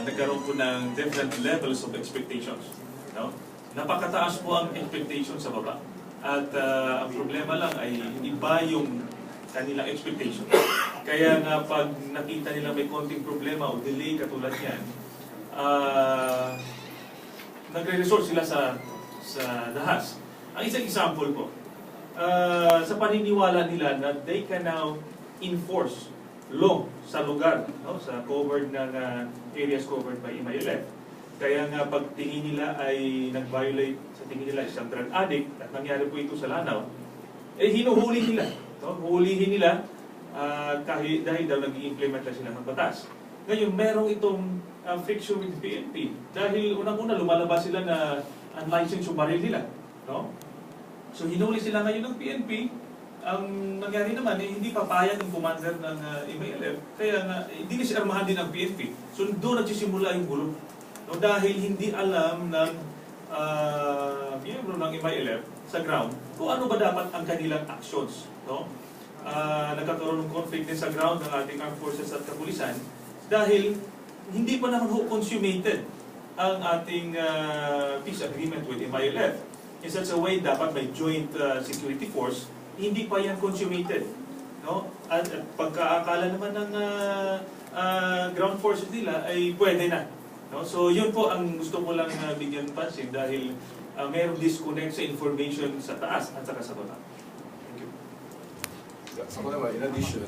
nagkaroon po ng different levels of expectations. No? Napakataas po ang expectation sa baba. At ang problema lang ay iba yung kanilang expectation. Kaya nga pag nakita nila may konting problema o delay katulad yan, nagre-resort sila sa dahas. Ang isang example po, sa paniniwala nila na they can now enforce law sa lugar, no? Sa covered ng areas covered by MILF. Kaya nga pag tingin nila ay nag-violate, sa tingin nila isang drug addict, at nangyari po ito sa Lanao, eh hinuhuli nila. No? Hulihin nila dahil daw nag-i-implement na sila ng batas. Ngayon, merong itong friction with PNP. Dahil unang-una, lumalabas sila na unlicensed yung baril nila. No? So, hinuli sila ngayon ng PNP. Ang nangyari naman, hindi papayag ng commander ng MILF. Kaya nga, dinisarmahan din ng PNP. So, doon nagsisimula yung gulo. No? Dahil hindi alam ng miyembro ng MILF sa ground kung ano ba dapat ang kanilang actions. No? Nagkakaroon ng conflict din sa ground ng ating armed forces at kapulisan dahil hindi pa naman consummated ang ating peace agreement with MILF. In such a way, dapat may joint security force, hindi pa yan consummated. No? At pagkaakala naman ng ground forces nila ay pwede na. No? So yun po ang gusto ko lang bigyan pansin dahil mayroong disconnect sa information sa taas at saka sa baba. Sa in addition,